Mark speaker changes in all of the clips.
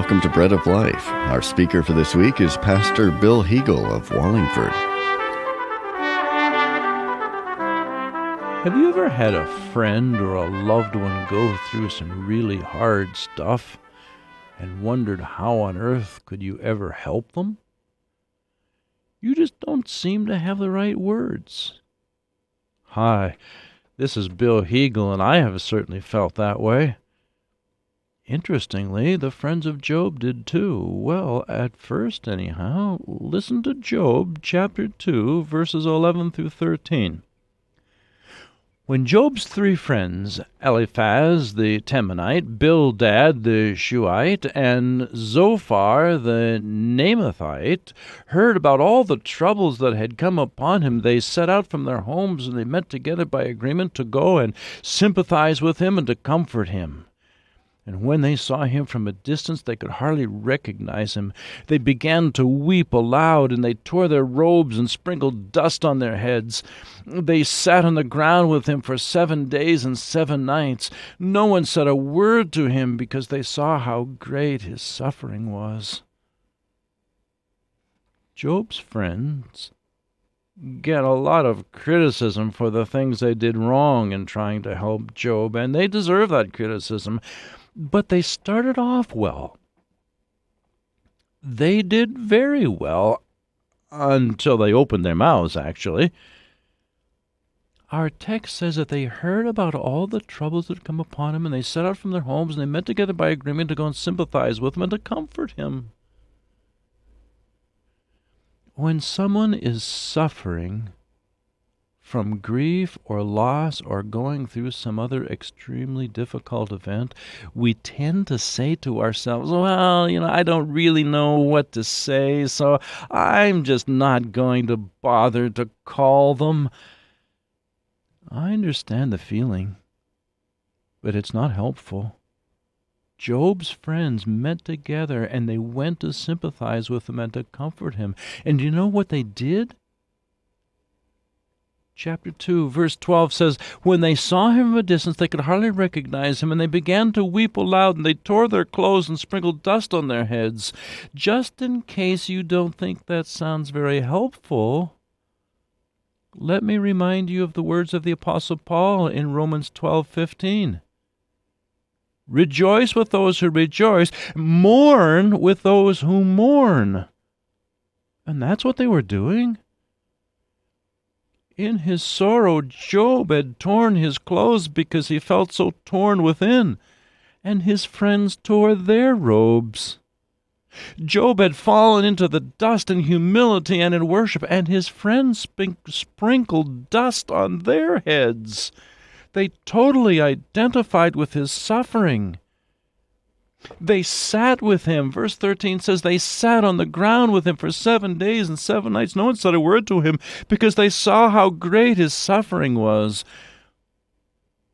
Speaker 1: welcome to Bread of Life. Our speaker for this week is Pastor Bill Huegel of Wallingford.
Speaker 2: Have you ever had a friend or a loved one go through some really hard stuff and wondered how on earth could you ever help them? You just don't seem to have the right words. Hi, this is Bill Huegel, and I have certainly felt that way. Interestingly, the friends of Job did too. Well, at first anyhow, listen to Job chapter 2, verses 11 through 13. When Job's three friends, Eliphaz the Temanite, Bildad the Shuhite, and Zophar the Naamathite, heard about all the troubles that had come upon him, they set out from their homes, and they met together by agreement to go and sympathize with him and to comfort him. And when they saw him from a distance, they could hardly recognize him. They began to weep aloud, and they tore their robes and sprinkled dust on their heads. They sat on the ground with him for 7 days and 7 nights. No one said a word to him, because they saw how great his suffering was. Job's friends get a lot of criticism for the things they did wrong in trying to help Job, and they deserve that criticism. But they started off well. They did very well until they opened their mouths, actually. Our text says that they heard about all the troubles that had come upon him, and they set out from their homes, and they met together by agreement to go and sympathize with him and to comfort him. When someone is suffering from grief or loss or going through some other extremely difficult event, we tend to say to ourselves, well, I don't really know what to say, so I'm just not going to bother to call them. I understand the feeling, but it's not helpful. Job's friends met together, and they went to sympathize with him and to comfort him. And do you know what they did? Chapter 2, verse 12 says, when they saw him from a distance, they could hardly recognize him, and they began to weep aloud, and they tore their clothes and sprinkled dust on their heads. Just in case you don't think that sounds very helpful, let me remind you of the words of the Apostle Paul in Romans 12:15. Rejoice with those who rejoice, mourn with those who mourn. And that's what they were doing. In his sorrow, Job had torn his clothes because he felt so torn within, and his friends tore their robes. Job had fallen into the dust in humility and in worship, and his friends sprinkled dust on their heads. They totally identified with his suffering. They sat with him. Verse 13 says they sat on the ground with him for 7 days and 7 nights. No one said a word to him because they saw how great his suffering was.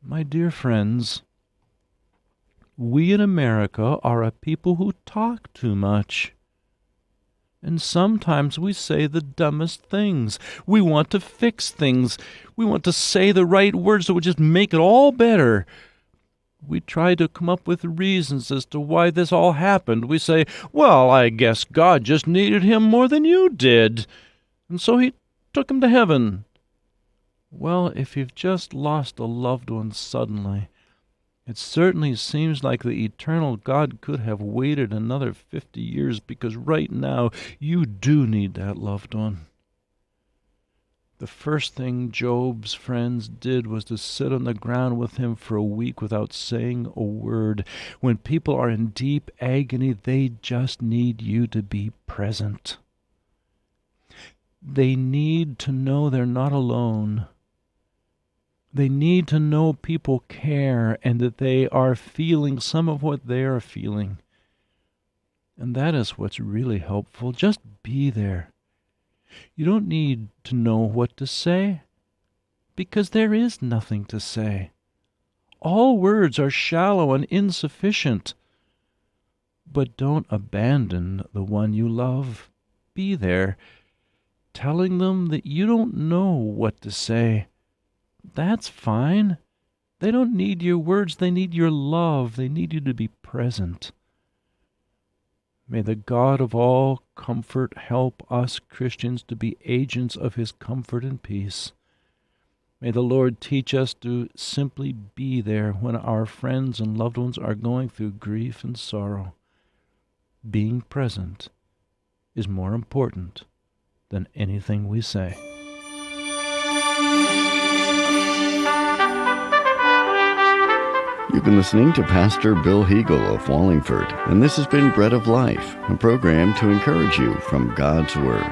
Speaker 2: My dear friends, we in America are a people who talk too much. And sometimes we say the dumbest things. We want to fix things. We want to say the right words that would just make it all better. We try to come up with reasons as to why this all happened. We say, well, I guess God just needed him more than you did, and so he took him to heaven. Well, if you've just lost a loved one suddenly, it certainly seems like the eternal God could have waited another 50 years, because right now you do need that loved one. The first thing Job's friends did was to sit on the ground with him for a week without saying a word. When people are in deep agony, they just need you to be present. They need to know they're not alone. They need to know people care and that they are feeling some of what they are feeling. And that is what's really helpful. Just be there. You don't need to know what to say, because there is nothing to say. All words are shallow and insufficient. But don't abandon the one you love. Be there, telling them that you don't know what to say. That's fine. They don't need your words. They need your love. They need you to be present. May the God of all comfort help us Christians to be agents of his comfort and peace. May the Lord teach us to simply be there when our friends and loved ones are going through grief and sorrow. Being present is more important than anything we say.
Speaker 1: You've been listening to Pastor Bill Huegel of Wallingford, and this has been Bread of Life, a program to encourage you from God's Word.